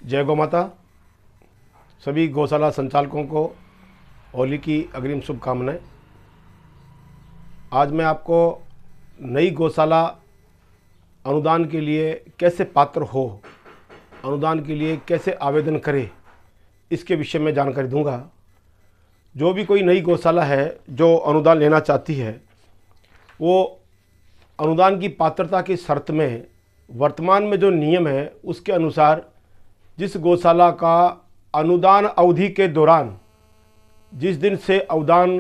जय गौ माता। सभी गौशाला संचालकों को होली की अग्रिम शुभकामनाएं। आज मैं आपको नई गौशाला अनुदान के लिए कैसे पात्र हो, अनुदान के लिए कैसे आवेदन करें, इसके विषय में जानकारी दूंगा। जो भी कोई नई गौशाला है जो अनुदान लेना चाहती है, वो अनुदान की पात्रता की शर्त में वर्तमान में जो नियम है उसके अनुसार जिस गौशाला का अनुदान अवधि के दौरान, जिस दिन से अनुदान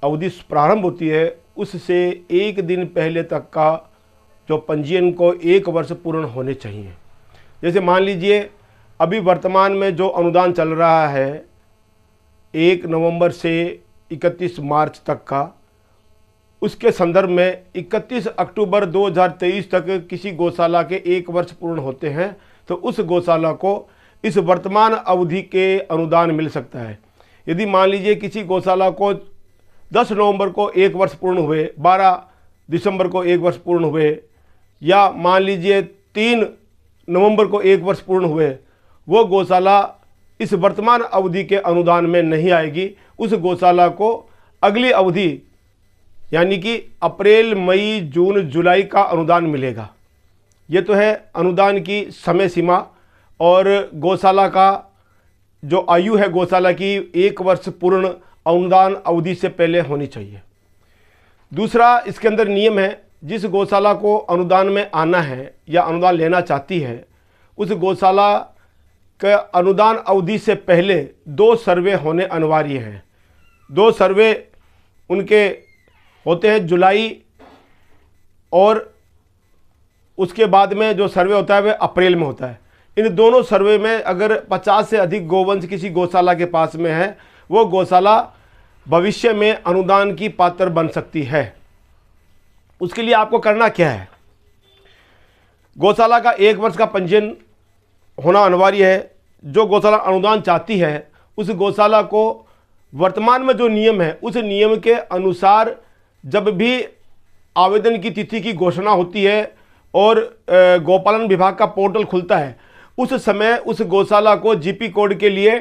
अवधि प्रारंभ होती है उससे एक दिन पहले तक का जो पंजीयन को 1 वर्ष पूर्ण होने चाहिए। जैसे मान लीजिए अभी वर्तमान में जो अनुदान चल रहा है 1 नवंबर से 31 मार्च तक का, उसके संदर्भ में 31 अक्टूबर 2023 तक किसी गौशाला के 1 वर्ष पूर्ण होते हैं तो उस गौशाला को इस वर्तमान अवधि के अनुदान मिल सकता है। यदि मान लीजिए किसी गौशाला को 10 नवंबर को 1 वर्ष पूर्ण हुए, 12 दिसंबर को 1 वर्ष पूर्ण हुए, या मान लीजिए 3 नवंबर को 1 वर्ष पूर्ण हुए, वो गौशाला इस वर्तमान अवधि के अनुदान में नहीं आएगी। उस गौशाला को अगली अवधि यानी कि अप्रैल, मई, जून, जुलाई का अनुदान मिलेगा। ये तो है अनुदान की समय सीमा और गौशाला का जो आयु है गौशाला की 1 वर्ष पूर्ण अनुदान अवधि से पहले होनी चाहिए। दूसरा इसके अंदर नियम है, जिस गौशाला को अनुदान में आना है या अनुदान लेना चाहती है उस गौशाला के अनुदान अवधि से पहले 2 सर्वे होने अनिवार्य हैं। 2 सर्वे उनके होते हैं जुलाई, और उसके बाद में जो सर्वे होता है वह अप्रैल में होता है। इन दोनों सर्वे में अगर 50 से अधिक गोवंश किसी गौशाला के पास में है, वो गौशाला भविष्य में अनुदान की पात्र बन सकती है। उसके लिए आपको करना क्या है, गौशाला का 1 वर्ष का पंजीयन होना अनिवार्य है। जो गौशाला अनुदान चाहती है उस गौशाला को वर्तमान में जो नियम है उस नियम के अनुसार जब भी आवेदन की तिथि की घोषणा होती है और गौपालन विभाग का पोर्टल खुलता है, उस समय उस गौशाला को जीपी कोड के लिए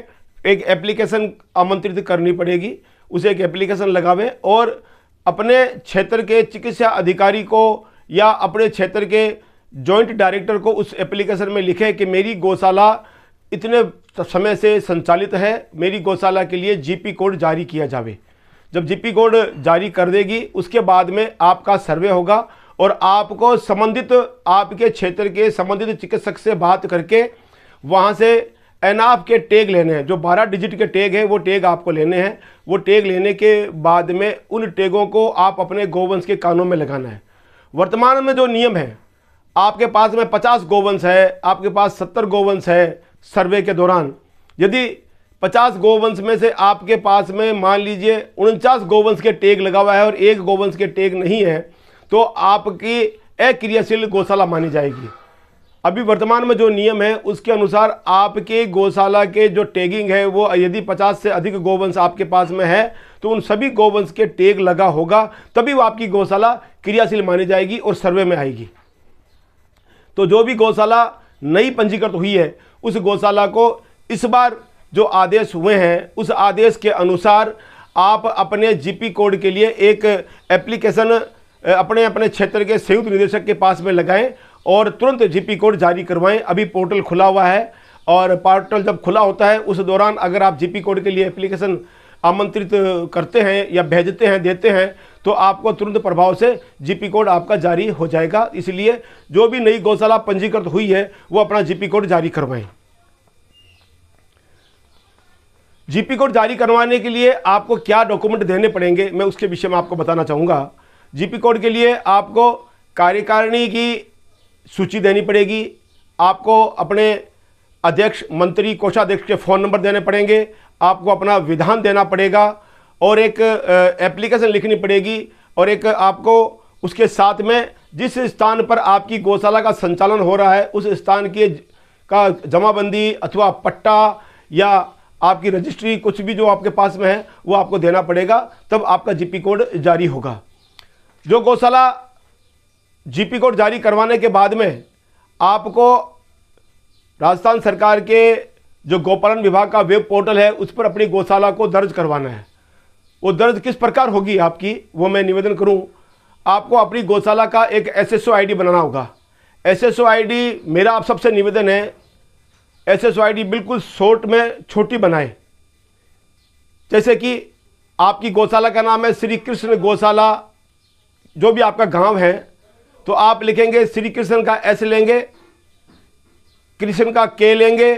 एक एप्लीकेशन आमंत्रित करनी पड़ेगी। उसे एक एप्लीकेशन लगावें और अपने क्षेत्र के चिकित्सा अधिकारी को या अपने क्षेत्र के जॉइंट डायरेक्टर को उस एप्लीकेशन में लिखे कि मेरी गौशाला इतने समय से संचालित है, मेरी गौशाला के लिए जीपी कोड जारी किया जावे। जब जीपी कोड जारी कर देगी उसके बाद में आपका सर्वे होगा और आपको संबंधित आपके क्षेत्र के संबंधित चिकित्सक से बात करके वहाँ से एनआफ के टैग लेने हैं। जो 12 डिजिट के टैग हैं वो टैग आपको लेने हैं। वो टैग लेने के बाद में उन टैगों को आप अपने गोवंश के कानों में लगाना है। वर्तमान में जो नियम है, आपके पास में 50 गोवंश है, आपके पास 70 गोवंश है सर्वे के दौरान, यदि 50 गोवंश में से आपके पास में मान लीजिए 49 गोवंश के टैग लगा हुआ है और 1 गोवंश के टैग नहीं है तो आपकी अक्रियाशील गौशाला मानी जाएगी। अभी वर्तमान में जो नियम है उसके अनुसार आपके गौशाला के जो टैगिंग है वो यदि 50 से अधिक गोवंश आपके पास में है तो उन सभी गोवंश के टैग लगा होगा, तभी वो आपकी गौशाला क्रियाशील मानी जाएगी और सर्वे में आएगी। तो जो भी गौशाला नई पंजीकृत हुई है उस गौशाला को इस बार जो आदेश हुए हैं उस आदेश के अनुसार आप अपने जीपी कोड के लिए एक एप्लीकेशन अपने अपने क्षेत्र के संयुक्त निदेशक के पास में लगाएं और तुरंत जीपी कोड जारी करवाएं। अभी पोर्टल खुला हुआ है और पोर्टल जब खुला होता है उस दौरान अगर आप जीपी कोड के लिए एप्लीकेशन आमंत्रित करते हैं या भेजते हैं, देते हैं, तो आपको तुरंत प्रभाव से जीपी कोड आपका जारी हो जाएगा। इसलिए जो भी नई गौशाला पंजीकृत हुई है वो अपना जीपी कोड जारी करवाएं। जीपी कोड जारी करवाने के लिए आपको क्या डॉक्यूमेंट देने पड़ेंगे मैं उसके विषय में आपको बताना चाहूँगा। जीपी कोड के लिए आपको कार्यकारिणी की सूची देनी पड़ेगी, आपको अपने अध्यक्ष, मंत्री, कोषाध्यक्ष के फ़ोन नंबर देने पड़ेंगे, आपको अपना विधान देना पड़ेगा और एक एप्लीकेशन लिखनी पड़ेगी और एक आपको उसके साथ में जिस स्थान पर आपकी गौशाला का संचालन हो रहा है उस स्थान की का जमाबंदी अथवा पट्टा या आपकी रजिस्ट्री कुछ भी जो आपके पास में है वो आपको देना पड़ेगा, तब आपका जीपी कोड जारी होगा। जो गौशाला जीपी कोड जारी करवाने के बाद में आपको राजस्थान सरकार के जो गौपालन विभाग का वेब पोर्टल है उस पर अपनी गौशाला को दर्ज करवाना है। वो दर्ज किस प्रकार होगी आपकी, वो मैं निवेदन करूं। आपको अपनी गौशाला का एक SSO ID बनाना होगा। SSO ID मेरा आप सबसे निवेदन है, SSO ID बिल्कुल शॉर्ट में छोटी बनाएं। जैसे कि आपकी गौशाला का नाम है श्री कृष्ण गौशाला, जो भी आपका गांव है, तो आप लिखेंगे श्री कृष्ण का S लेंगे, कृष्ण का K लेंगे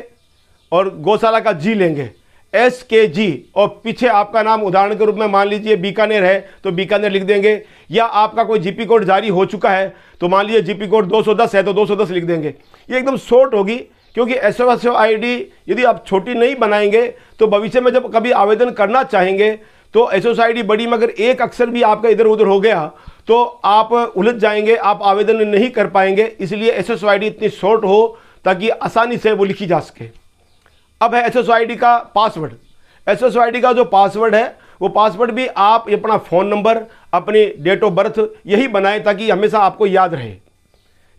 और गौशाला का G लेंगे, SKG, और पीछे आपका नाम उदाहरण के रूप में मान लीजिए बीकानेर है तो बीकानेर लिख देंगे, या आपका कोई GP कोड जारी हो चुका है तो मान लीजिए GP कोड 210 है तो 210 लिख देंगे। ये एकदम शॉर्ट होगी, क्योंकि SSO ID यदि आप छोटी नहीं बनाएंगे तो भविष्य में जब कभी आवेदन करना चाहेंगे तो SSO ID बड़ी मगर एक अक्षर भी आपका इधर उधर हो गया तो आप उलझ जाएंगे, आप आवेदन नहीं कर पाएंगे। इसलिए SSO ID इतनी शॉर्ट हो ताकि आसानी से वो लिखी जा सके। अब है SSO ID का पासवर्ड। SSO ID का जो पासवर्ड है वो पासवर्ड भी आप अपना फ़ोन नंबर, अपनी डेट ऑफ बर्थ यही बनाएं ताकि हमेशा आपको याद रहे।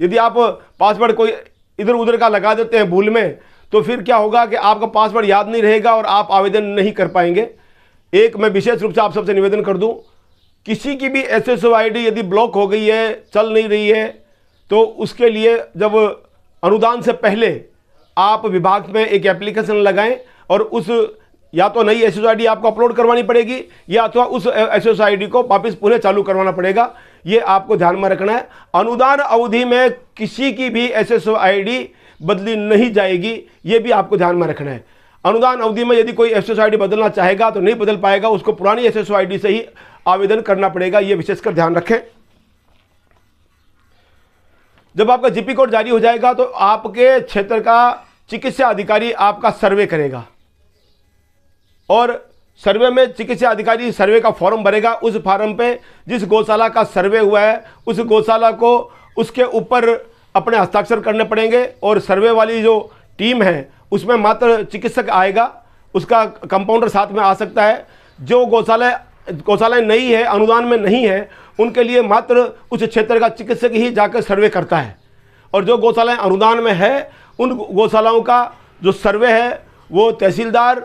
यदि आप पासवर्ड कोई इधर उधर का लगा देते हैं भूल में तो फिर क्या होगा कि आपका पासवर्ड याद नहीं रहेगा और आप आवेदन नहीं कर पाएंगे। एक मैं विशेष रूप से आप सबसे निवेदन कर दूं, किसी की भी SSO ID यदि ब्लॉक हो गई है, चल नहीं रही है, तो उसके लिए जब अनुदान से पहले आप विभाग में एक एप्लीकेशन लगाएं और उस या तो नई SSO ID आपको अपलोड करवानी पड़ेगी या अथवा उस SSO ID को वापस पुनः चालू करवाना पड़ेगा। ये आपको ध्यान में रखना है। अनुदान अवधि में किसी की भी SSO ID बदली नहीं जाएगी, ये भी आपको ध्यान में रखना है। अनुदान अवधि में यदि कोई SSO ID बदलना चाहेगा तो नहीं बदल पाएगा, उसको पुरानी SSO ID से ही आवेदन करना पड़ेगा। ये विशेषकर ध्यान रखें। जब आपका GP कोड जारी हो जाएगा तो आपके क्षेत्र का चिकित्सा अधिकारी आपका सर्वे करेगा और सर्वे में चिकित्सा अधिकारी सर्वे का फॉर्म भरेगा। उस फॉर्म पे जिस गौशाला का सर्वे हुआ है उस गौशाला को उसके ऊपर अपने हस्ताक्षर करने पड़ेंगे और सर्वे वाली जो टीम है उसमें मात्र चिकित्सक आएगा, उसका कंपाउंडर साथ में आ सकता है। जो गौशालाएं नहीं है, अनुदान में नहीं है, उनके लिए मात्र उस क्षेत्र का चिकित्सक ही जाकर सर्वे करता है। और जो गौशालाएं अनुदान में है उन गौशालाओं का जो सर्वे है वो तहसीलदार,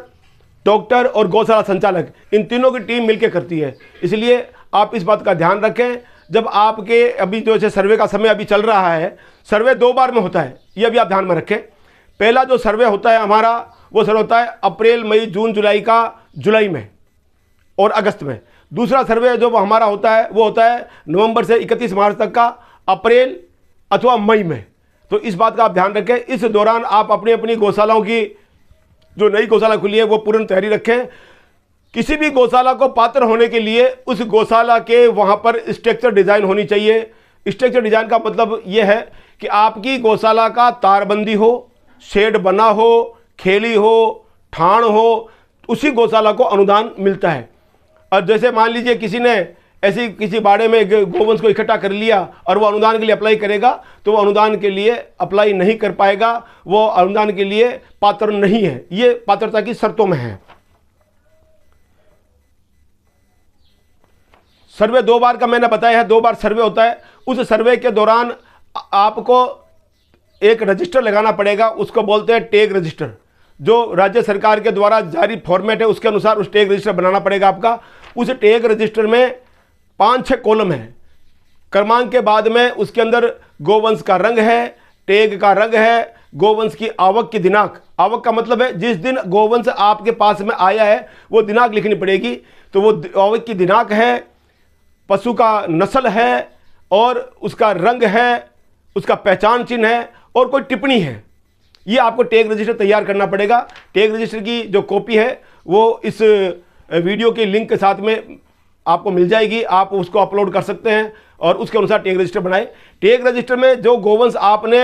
डॉक्टर और गौशाला संचालक, इन तीनों की टीम मिलकर करती है। इसलिए आप इस बात का ध्यान रखें। जब आपके अभी जो है सर्वे का समय अभी चल रहा है, सर्वे 2 बार में होता है, ये भी आप ध्यान में रखें। पहला जो सर्वे होता है हमारा वो सर्वे होता है अप्रैल, मई, जून, जुलाई का जुलाई में और अगस्त में। दूसरा सर्वे जो हमारा होता है वो होता है नवंबर से 31 मार्च तक का, अप्रैल अथवा मई में। तो इस बात का आप ध्यान रखें। इस दौरान आप अपनी अपनी गौशालाओं की जो नई गौशाला खुली है वो पूर्ण तैयारी रखें। किसी भी गौशाला को पात्र होने के लिए उस गौशाला के वहाँ पर स्ट्रक्चर डिज़ाइन होनी चाहिए। स्ट्रक्चर डिज़ाइन का मतलब ये है कि आपकी गौशाला का तारबंदी हो, शेड बना हो, खेली हो, ठाण हो, उसी गौशाला को अनुदान मिलता है। और जैसे मान लीजिए किसी ने ऐसी किसी बाड़े में गोवंश को इकट्ठा कर लिया और वो अनुदान के लिए अप्लाई करेगा तो वो अनुदान के लिए अप्लाई नहीं कर पाएगा, वो अनुदान के लिए पात्र नहीं है। ये पात्रता की शर्तों में है। सर्वे 2 बार का मैंने बताया है, 2 बार सर्वे होता है। उस सर्वे के दौरान आपको एक रजिस्टर लगाना पड़ेगा, उसको बोलते हैं टैग रजिस्टर। जो राज्य सरकार के द्वारा जारी फॉर्मेट है उसके अनुसार उस टैग रजिस्टर बनाना पड़ेगा आपका। उस टैग रजिस्टर में 5-6 कॉलम है। क्रमांक के बाद में उसके अंदर गोवंश का रंग है, टैग का रंग है, गोवंश की आवक की दिनांक, आवक का मतलब है जिस दिन गोवंश आपके पास में आया है वो दिनांक लिखनी पड़ेगी। तो वो आवक की दिनांक है, पशु का नस्ल है और उसका रंग है, उसका पहचान चिन्ह है और कोई टिप्पणी है। ये आपको टैग रजिस्टर तैयार करना पड़ेगा। टैग रजिस्टर की जो कॉपी है वो इस वीडियो के लिंक के साथ में आपको मिल जाएगी, आप उसको अपलोड कर सकते हैं और उसके अनुसार टैग रजिस्टर बनाएं। टैग रजिस्टर में जो गोवंश आपने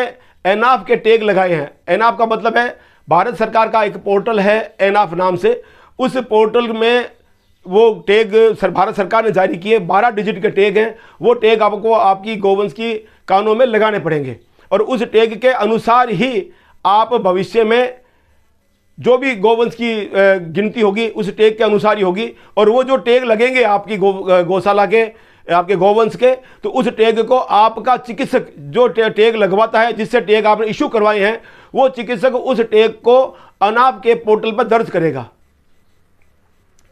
एनाफ के टैग लगाए हैं, एनाफ का मतलब है भारत सरकार का एक पोर्टल है एनाफ नाम से, उस पोर्टल में वो टैग भारत सरकार ने जारी किए 12 डिजिट के टैग हैं। वो टैग आपको आपकी गोवंश की कानों में लगाने पड़ेंगे और उस टैग के अनुसार ही आप भविष्य में जो भी गोवंश की गिनती होगी उस टैग के अनुसार ही होगी। और वो जो टैग लगेंगे आपकी गौशाला के आपके गौवंश के, तो उस टैग को आपका चिकित्सक जो टैग लगवाता है, जिससे टैग आपने इशू करवाए हैं, वो चिकित्सक उस टैग को अनाप के पोर्टल पर दर्ज करेगा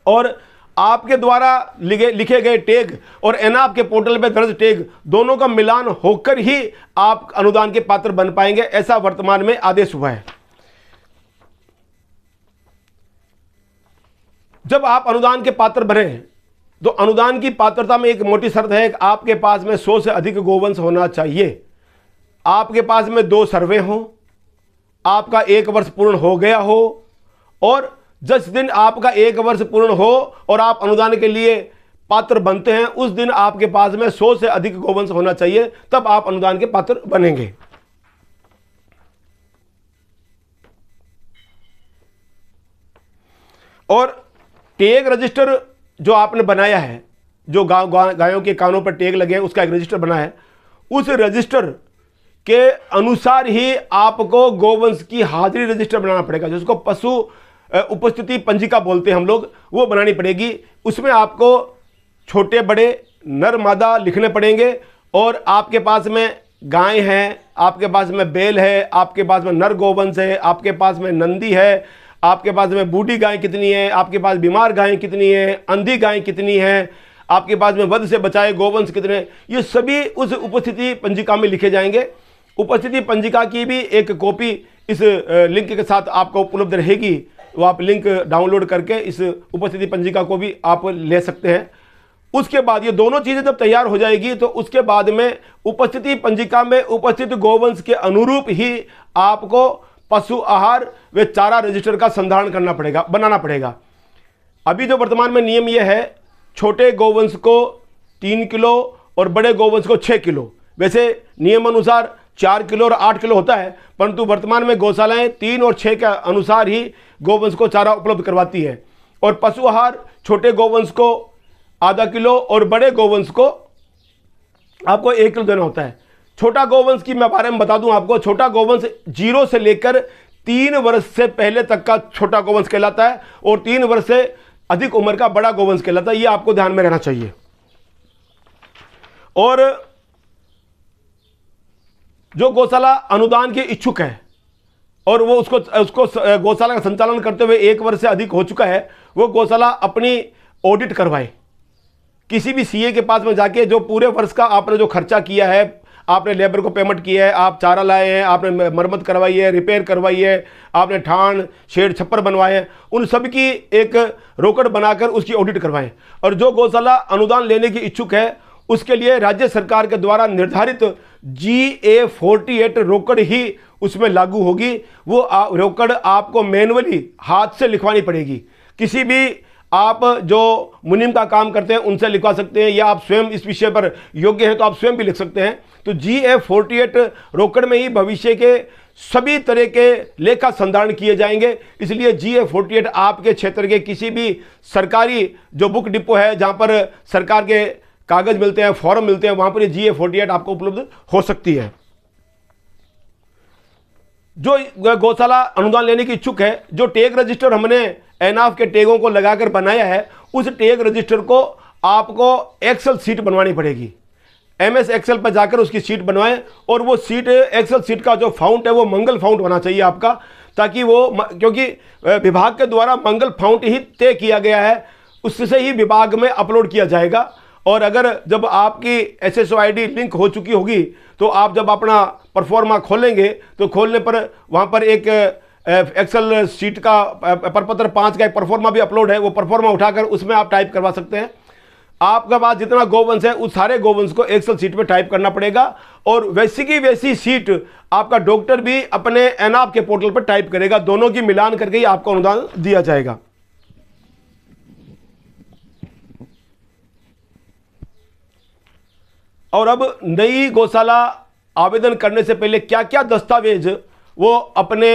और आपके द्वारा लिखे गए टैग और एनाप के पोर्टल पर दर्ज टैग दोनों का मिलान होकर ही आप अनुदान के पात्र बन पाएंगे। ऐसा वर्तमान में आदेश हुआ है। जब आप अनुदान के पात्र बने तो अनुदान की पात्रता में एक मोटी शर्त है कि आपके पास में 100 से अधिक गोवंश होना चाहिए, आपके पास में 2 सर्वे हो, आपका 1 वर्ष पूर्ण हो गया हो, और जिस दिन आपका 1 वर्ष पूर्ण हो और आप अनुदान के लिए पात्र बनते हैं, उस दिन आपके पास में 100 से अधिक गोवंश होना चाहिए, तब आप अनुदान के पात्र बनेंगे। और टैग रजिस्टर जो आपने बनाया है, जो गायों के कानों पर टैग लगे हैं, उसका एक रजिस्टर बना है, उस रजिस्टर के अनुसार ही आपको गोवंश की हाजिरी रजिस्टर बनाना पड़ेगा, जिसको पशु उपस्थिति पंजिका बोलते हैं हम लोग, वो बनानी पड़ेगी। उसमें आपको छोटे बड़े नर मादा लिखने पड़ेंगे, और आपके पास में गाय है, आपके पास में बैल है, आपके पास में नर गोवंश है, आपके पास में नंदी है, आपके पास में बूढ़ी गाय कितनी है, आपके पास बीमार गाय कितनी है, अंधी गाय कितनी है, आपके पास में वध से बचाए गोवंश कितने, ये सभी उस उपस्थिति पंजिका में लिखे जाएंगे। उपस्थिति पंजिका की भी एक कॉपी इस लिंक के साथ आपको उपलब्ध रहेगी, वो आप लिंक डाउनलोड करके इस उपस्थिति पंजिका को भी आप ले सकते हैं। उसके बाद ये दोनों चीज़ें जब तैयार हो जाएगी तो उसके बाद में उपस्थिति पंजिका में उपस्थित गोवंश के अनुरूप ही आपको पशु आहार व चारा रजिस्टर का संधारण करना पड़ेगा, बनाना पड़ेगा। अभी जो वर्तमान में नियम यह है, छोटे गोवंश को 3 किलो और बड़े गोवंश को 6 किलो, वैसे नियम अनुसार 4 किलो और 8 किलो होता है, परंतु वर्तमान में गौशालाएं 3 और 6 के अनुसार ही गोवंश को चारा उपलब्ध करवाती है। और पशु आहार छोटे गोवंश को आधा किलो और बड़े गोवंश को आपको 1 किलो देना होता है। छोटा गोवंश की मैं बारे में बता दूं आपको, छोटा गोवंश 0 से लेकर 3 वर्ष से पहले तक का छोटा गोवंश कहलाता है, और 3 वर्ष से अधिक उम्र का बड़ा गोवंश कहलाता है। ये आपको ध्यान में रहना चाहिए। और जो गौशाला अनुदान के इच्छुक है और वो उसको गौशाला का संचालन करते हुए 1 वर्ष से अधिक हो चुका है, वो गौशाला अपनी ऑडिट करवाए। किसी भी सीए के पास में जाके जो पूरे वर्ष का आपने जो खर्चा किया है, आपने लेबर को पेमेंट किया है, आप चारा लाए हैं, आपने मरम्मत करवाई है, रिपेयर करवाई है, आपने ठान शेड छप्पर बनवाए हैं, उन सब की एक रोकड़ बनाकर उसकी ऑडिट करवाएं। और जो गौशाला अनुदान लेने की इच्छुक है उसके लिए राज्य सरकार के द्वारा निर्धारित GA48 रोकड़ ही उसमें लागू होगी। वो रोकड़ आपको मैनुअली हाथ से लिखवानी पड़ेगी। किसी भी आप जो मुनीम का काम करते हैं उनसे लिखवा सकते हैं, या आप स्वयं इस विषय पर योग्य हैं तो आप स्वयं भी लिख सकते हैं। तो GA48 रोकड़ में ही भविष्य के सभी तरह के लेखा संधारण किए जाएंगे। इसलिए GA48 आपके क्षेत्र के किसी भी सरकारी जो बुक डिपो है, जहां पर सरकार के कागज मिलते हैं, फॉर्म मिलते हैं, वहां पर GA48 आपको उपलब्ध हो सकती है। जो गौशाला अनुदान लेने की इच्छुक है, जो टैग रजिस्टर हमने एनाफ के टैगों को लगाकर बनाया है, उस टैग रजिस्टर को आपको एक्सेल शीट बनवानी पड़ेगी। MS एक्सेल पर जाकर उसकी शीट बनवाएं, और वो शीट एक्सेल शीट का जो फाउंट है वो मंगल फाउंट होना चाहिए आपका, ताकि वो, क्योंकि विभाग के द्वारा मंगल फाउंट ही तय किया गया है, उससे ही विभाग में अपलोड किया जाएगा। और अगर जब आपकी SSO ID लिंक हो चुकी होगी तो आप जब अपना परफॉर्मा खोलेंगे तो खोलने पर वहाँ पर एक एक्सेल शीट का प्रपत्र 5 का एक परफॉर्मा भी अपलोड है। वो परफॉर्मा उठाकर उसमें आप टाइप करवा सकते हैं। आपके पास जितना गोवंश है उस सारे गोवंश को एक्सेल शीट में टाइप करना पड़ेगा, और वैसी की वैसी शीट आपका डॉक्टर भी अपने एनाप के पोर्टल पर टाइप करेगा। दोनों की मिलान करके ही आपको अनुदान दिया जाएगा। और अब नई गौशाला आवेदन करने से पहले क्या क्या दस्तावेज वो अपने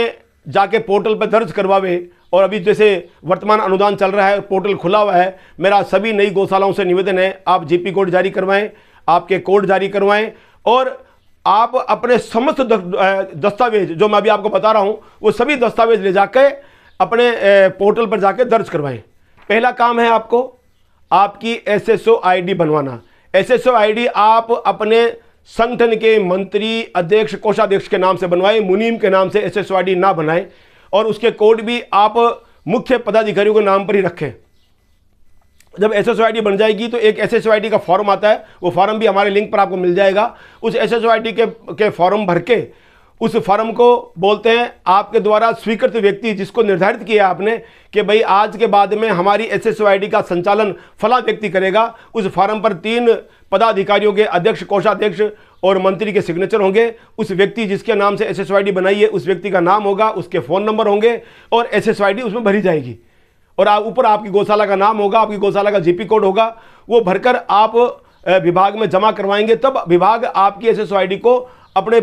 जाके पोर्टल पर दर्ज करवावे, और अभी जैसे वर्तमान अनुदान चल रहा है, पोर्टल खुला हुआ है, मेरा सभी नई गौशालाओं से निवेदन है, आप GP कोड जारी करवाएं, आपके कोड जारी करवाएं, और आप अपने समस्त दस्तावेज जो मैं अभी आपको बता रहा हूं वो सभी दस्तावेज ले जाके अपने पोर्टल पर जाके दर्ज करवाएं। पहला काम है आपको आपकी SSO ID बनवाना। एसएसओ आईडी आप अपने संगठन के मंत्री, अध्यक्ष, कोषाध्यक्ष के नाम से बनवाएं, मुनीम के नाम से एसएसओ आईडी ना बनाएं। और उसके कोड भी आप मुख्य पदाधिकारियों के नाम पर ही रखें। जब एसएसओ आईडी बन जाएगी तो एक एसएसओ आईडी का फॉर्म आता है, वो फॉर्म भी हमारे लिंक पर आपको मिल जाएगा। उस एसएसओ आईडी के फॉर्म भर के उस फॉर्म को बोलते हैं आपके द्वारा स्वीकृत व्यक्ति, जिसको निर्धारित किया आपने कि भाई आज के बाद में हमारी एसएसओ आईडी का संचालन फला व्यक्ति करेगा। उस फॉर्म पर 3 पदाधिकारियों के, अध्यक्ष, कोषाध्यक्ष और मंत्री के सिग्नेचर होंगे। उस व्यक्ति जिसके नाम से एसएसओ आईडी बनाई है उस व्यक्ति का नाम होगा, उसके फ़ोन नंबर होंगे और एसएसओ आईडी उसमें भरी जाएगी। और ऊपर आपकी गौशाला का नाम होगा, आपकी गौशाला का जीपी कोड होगा। वो भरकर आप विभाग में जमा करवाएंगे, तब विभाग आपकी एसएसओ आईडी को अपने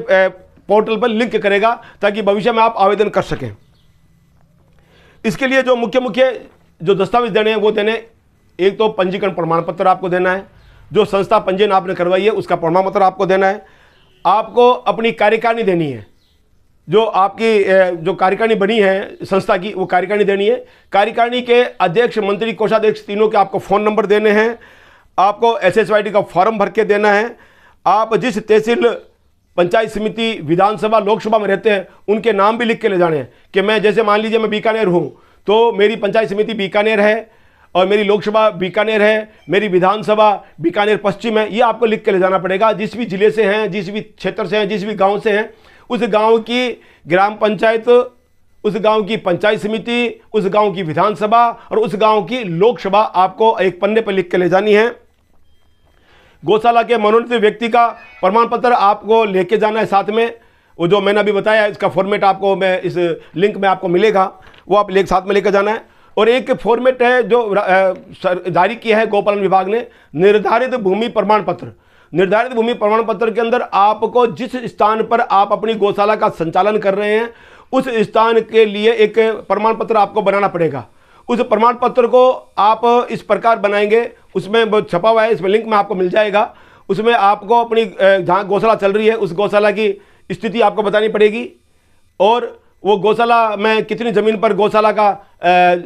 पोर्टल पर लिंक करेगा ताकि भविष्य में आप आवेदन कर सकें। इसके लिए जो मुख्य जो दस्तावेज देने हैं वो देने, एक तो पंजीकरण प्रमाण पत्र आपको देना है, जो संस्था पंजीयन आपने करवाई है उसका प्रमाण पत्र आपको देना है, आपको अपनी कार्यकारिणी देनी है, जो आपकी जो कार्यकारिणी बनी है संस्था की वो कार्यकारिणी देनी है। कार्यकारिणी के अध्यक्ष, मंत्री, कोषाध्यक्ष तीनों के आपको फ़ोन नंबर देने हैं, आपको एसएसओ आईडी का फॉर्म भर के देना है। आप जिस तहसील, पंचायत समिति, विधानसभा, लोकसभा में रहते हैं उनके नाम भी लिख के ले जाने हैं कि मैं, जैसे मान लीजिए मैं बीकानेर हूँ तो मेरी पंचायत समिति बीकानेर है और मेरी लोकसभा बीकानेर है, मेरी विधानसभा बीकानेर पश्चिम है। ये आपको लिख के ले जाना पड़ेगा। जिस भी जिले से हैं, जिस भी क्षेत्र से हैं, जिस भी गाँव से हैं, उस गांव की ग्राम पंचायत, उस गांव की पंचायत समिति, उस गांव की विधानसभा और उस गांव की लोकसभा आपको एक पन्ने पर लिख के ले जानी है। गौशाला के मनोनीत व्यक्ति का प्रमाण पत्र आपको लेके जाना है साथ में। वो जो मैंने अभी बताया इसका फॉर्मेट आपको मैं इस लिंक में आपको मिलेगा, वो आप साथ में लेकर जाना है। और एक फॉर्मेट है जो जारी किया है गौपालन विभाग ने, निर्धारित भूमि प्रमाण पत्र। निर्धारित भूमि प्रमाण पत्र के अंदर आपको जिस स्थान पर आप अपनी गौशाला का संचालन कर रहे हैं उस स्थान के लिए एक प्रमाण पत्र आपको बनाना पड़ेगा। उस प्रमाण पत्र को आप इस प्रकार बनाएंगे, उसमें छपा हुआ है, इसमें लिंक में आपको मिल जाएगा। उसमें आपको अपनी जहाँ गौशाला चल रही है उस गौशाला की स्थिति आपको बतानी पड़ेगी और वो गौशाला में कितनी ज़मीन पर गौशाला का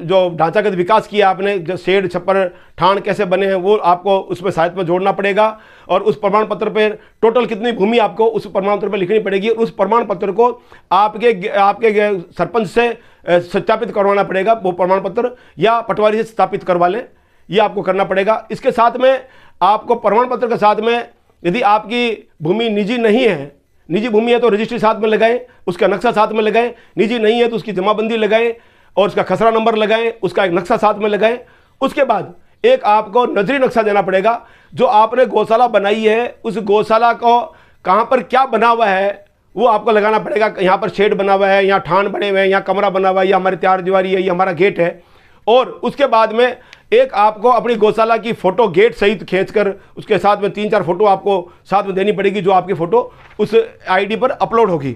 जो ढांचागत विकास किया आपने, जो शेड, छप्पर, ठाण कैसे बने हैं वो आपको उसमें साहित्य में जोड़ना पड़ेगा। और उस प्रमाण पत्र पर टोटल कितनी भूमि आपको उस प्रमाण पत्र पर लिखनी पड़ेगी। उस प्रमाण पत्र को आपके सरपंच से सत्यापित करवाना पड़ेगा, वो प्रमाण पत्र, या पटवारी से सत्यापित करवा लें, ये आपको करना पड़ेगा। इसके साथ में आपको प्रमाण पत्र के साथ में यदि आपकी भूमि निजी नहीं है, निजी भूमि है तो रजिस्ट्री साथ में लगाएं, उसका नक्शा साथ में लगाएं, निजी नहीं है तो उसकी जमाबंदी लगाएं और उसका खसरा नंबर लगाएं, उसका एक नक्शा साथ में लगाएं। उसके बाद एक आपको नजरी नक्शा देना पड़ेगा, जो आपने गौशाला बनाई है उस गौशाला को कहाँ पर क्या बना हुआ है वो आपको लगाना पड़ेगा। यहाँ पर शेड बना हुआ है, यहाँ ठान बने हुए हैं, यहाँ कमरा बना हुआ है, ये हमारी 4 दीवारी है, ये हमारा गेट है। और उसके बाद में एक आपको अपनी गौशाला की फ़ोटो गेट सहित खींचकर उसके साथ में 3-4 फोटो आपको साथ में देनी पड़ेगी, जो आपकी फ़ोटो उस आईडी पर अपलोड होगी।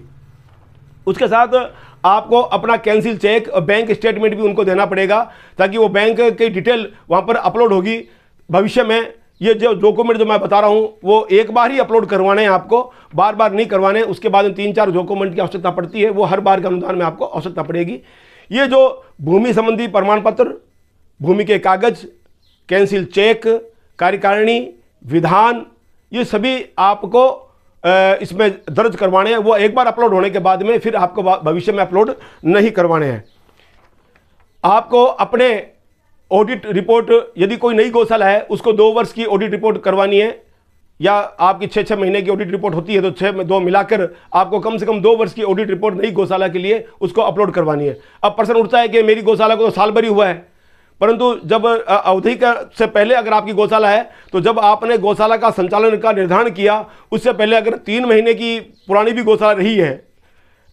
उसके साथ आपको अपना कैंसिल चेक और बैंक स्टेटमेंट भी उनको देना पड़ेगा, ताकि वो बैंक की डिटेल वहाँ पर अपलोड होगी। भविष्य में ये जो डॉक्यूमेंट जो मैं बता रहा हूँ वो एक बार ही अपलोड करवाने हैं, आपको बार बार नहीं करवाने। उसके बाद 3-4 डॉक्यूमेंट की आवश्यकता पड़ती है, वो हर बार के अनुदान में आपको आवश्यकता पड़ेगी। ये जो भूमि संबंधी प्रमाण पत्र, भूमि के कागज, कैंसिल चेक, कार्यकारिणी, विधान, ये सभी आपको इसमें दर्ज करवाने हैं। वो एक बार अपलोड होने के बाद में फिर आपको भविष्य में अपलोड नहीं करवाने हैं। आपको अपने ऑडिट रिपोर्ट, यदि कोई नई गौशाला है उसको 2 वर्ष की ऑडिट रिपोर्ट करवानी है, या आपकी 6-6 महीने की ऑडिट रिपोर्ट होती है तो 6 में 2 मिलाकर आपको कम से कम 2 वर्ष की ऑडिट रिपोर्ट नई गौशाला के लिए उसको अपलोड करवानी है। अब प्रश्न उठता है कि मेरी गौशाला को तो साल भर ही हुआ है, परंतु जब अवधि का से पहले अगर आपकी गौशाला है तो जब आपने गौशाला का संचालन का निर्धारण किया उससे पहले अगर 3 महीने की पुरानी भी गौशाला रही है,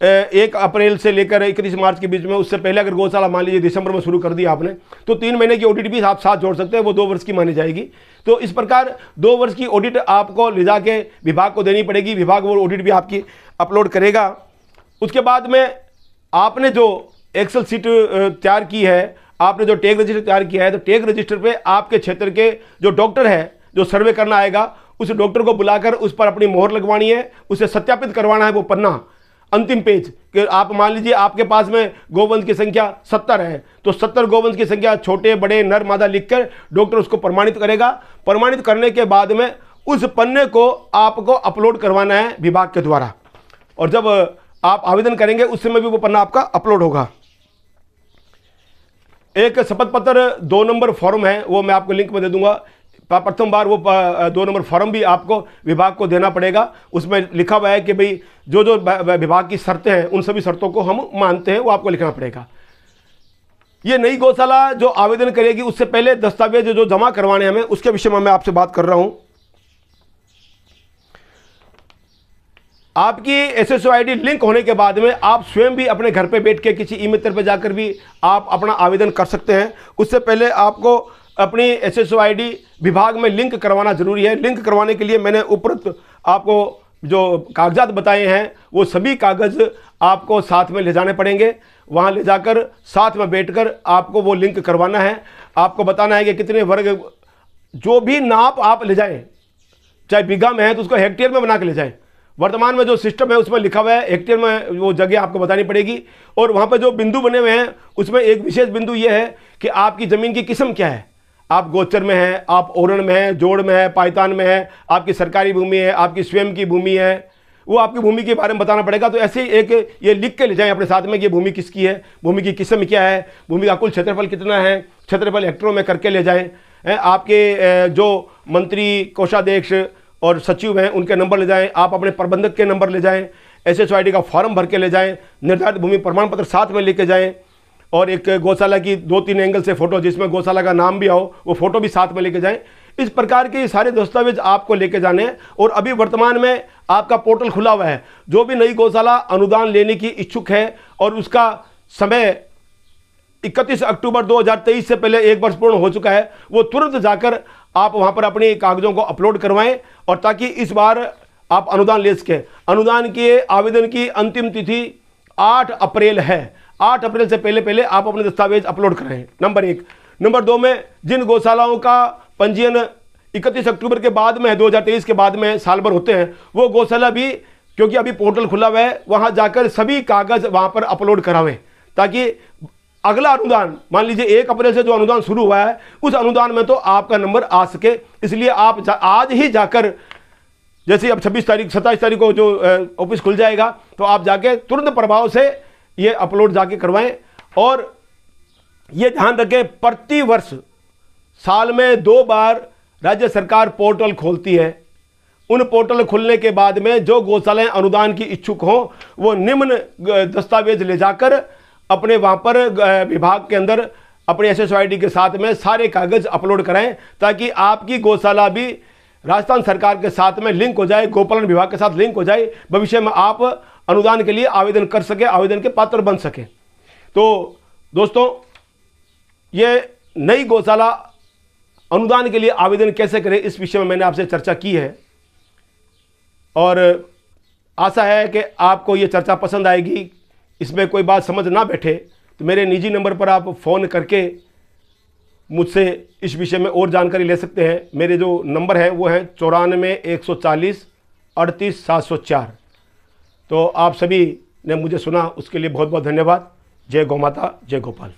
1 अप्रैल से लेकर 31 मार्च के बीच में, उससे पहले अगर गौशाला मान लीजिए दिसंबर में शुरू कर दिया आपने, तो 3 महीने की ऑडिट भी आप साथ जोड़ सकते हैं, वो 2 वर्ष की मानी जाएगी। तो इस प्रकार 2 वर्ष की ऑडिट आपको ले जाके विभाग को देनी पड़ेगी, विभाग वो ऑडिट भी आपकी अपलोड करेगा। उसके बाद में आपने जो एक्सेल सीट तैयार की है, आपने जो टैग रजिस्टर तैयार किया है, तो टैग रजिस्टर पे आपके क्षेत्र के जो डॉक्टर है जो सर्वे करना आएगा, उस डॉक्टर को बुलाकर उस पर अपनी मोहर लगवानी है, उसे सत्यापित करवाना है वो पन्ना। अंतिम पेज कि आप मान लीजिए आपके पास में गोवंश की संख्या 70 है, तो 70 गोवंश की संख्या छोटे बड़े नर मादा लिखकर डॉक्टर उसको प्रमाणित करेगा। प्रमाणित करने के बाद में उस पन्ने को आपको अपलोड करवाना है विभाग के द्वारा, और जब आप आवेदन करेंगे उस समय भी वो पन्ना आपका अपलोड होगा। एक शपथ पत्र 2 नंबर फॉर्म है, वो मैं आपको लिंक में दे दूंगा। प्रथम बार वो 2 नंबर फॉर्म भी आपको विभाग को देना पड़ेगा। उसमें लिखा हुआ है कि भाई जो जो विभाग की शर्तें हैं उन सभी शर्तों को हम मानते हैं, वो आपको लिखना पड़ेगा। ये नई गौशाला जो आवेदन करेगी उससे पहले दस्तावेज जो जमा करवाने हमें, उसके विषय में मैं आपसे बात कर रहा हूं। आपकी एसएसओ आईडी लिंक होने के बाद में आप स्वयं भी अपने घर पे बैठ के किसी ई मित्र पे जाकर भी आप अपना आवेदन कर सकते हैं। उससे पहले आपको अपनी एसएसओ आईडी विभाग में लिंक करवाना जरूरी है। लिंक करवाने के लिए मैंने उपरोक्त आपको जो कागजात बताए हैं वो सभी कागज आपको साथ में ले जाने पड़ेंगे। वहाँ ले जाकर साथ में बैठकर आपको वो लिंक करवाना है। आपको बताना है कि कितने वर्ग, जो भी नाप आप ले जाएं, चाहे बीघा में है तो उसको हेक्टेयर में बना के ले जाएं। वर्तमान में जो सिस्टम है उसमें लिखा हुआ है हेक्टेयर में वो जगह आपको बतानी पड़ेगी। और वहाँ पर जो बिंदु बने हुए हैं उसमें एक विशेष बिंदु ये है कि आपकी ज़मीन की किस्म क्या है। आप गोचर में हैं, आप ओरण में हैं, जोड़ में है, पायतान में है, आपकी सरकारी भूमि है, आपकी स्वयं की भूमि है, वो आपकी भूमि के बारे में बताना पड़ेगा। तो ऐसे एक ये लिख के ले जाएं अपने साथ में कि भूमि किसकी है, भूमि की किस्म क्या है, भूमि का कुल क्षेत्रफल कितना है, क्षेत्रफल हेक्टरों में करके ले जाएं। आपके जो मंत्री, कोषाध्यक्ष और सचिव हैं उनके नंबर ले जाएं। आप अपने प्रबंधक के नंबर ले जाएं। एसएसओ आईडी का फॉर्म भर के ले जाएं। निर्धारित भूमि प्रमाण पत्र साथ में लेके जाएं। और एक गौशाला की 2-3 एंगल से फोटो जिसमें गौशाला का नाम भी आओ, वो फोटो भी साथ में लेके जाएं। इस प्रकार के सारे दस्तावेज आपको लेके जाने हैं। और अभी वर्तमान में आपका पोर्टल खुला हुआ है। जो भी नई गौशाला अनुदान लेने की इच्छुक है और उसका समय 31 अक्टूबर 2023 से पहले 1 वर्ष पूर्ण हो चुका है, वो तुरंत जाकर आप वहां पर अपने कागजों को अपलोड करवाएं, और ताकि इस बार आप अनुदान ले सकें। अनुदान के आवेदन की अंतिम तिथि 8 अप्रैल है। 8 अप्रैल से पहले आप अपने दस्तावेज अपलोड कराएं, नंबर 1। नंबर 2 में जिन गौशालाओं का पंजीयन 31 अक्टूबर के बाद में है, 2023 के बाद में साल भर होते हैं, वो गौशाला भी, क्योंकि अभी पोर्टल खुला हुआ है, वहां जाकर सभी कागज वहां पर अपलोड करावें, ताकि अगला अनुदान, मान लीजिए 1 अप्रैल से जो अनुदान शुरू हुआ है उस अनुदान में तो आपका नंबर आ सके। इसलिए आप आज ही जाकर, जैसे अब 27 तारीख को जो ऑफिस खुल जाएगा, तो आप जाके तुरंत प्रभाव से ये अपलोड जाके करवाएं। और ये ध्यान रखें, प्रति वर्ष साल में 2 बार राज्य सरकार पोर्टल खोलती है। उन पोर्टल खुलने के बाद में जो गौशालाएं अनुदान की इच्छुक हों वो निम्न दस्तावेज ले जाकर अपने वहाँ पर विभाग के अंदर अपने एसएसओ आईडी के साथ में सारे कागज अपलोड कराएं, ताकि आपकी गौशाला भी राजस्थान सरकार के साथ में लिंक हो जाए, गोपालन विभाग के साथ लिंक हो जाए, भविष्य में आप अनुदान के लिए आवेदन कर सके, आवेदन के पात्र बन सके। तो दोस्तों, ये नई गौशाला अनुदान के लिए आवेदन कैसे करें, इस विषय में मैंने आपसे चर्चा की है, और आशा है कि आपको ये चर्चा पसंद आएगी। इसमें कोई बात समझ ना बैठे तो मेरे निजी नंबर पर आप फ़ोन करके मुझसे इस विषय में और जानकारी ले सकते हैं। मेरे जो नंबर है वो है 94 140 38 704। तो आप सभी ने मुझे सुना, उसके लिए बहुत बहुत धन्यवाद। जय गौ माता, जय गोपाल।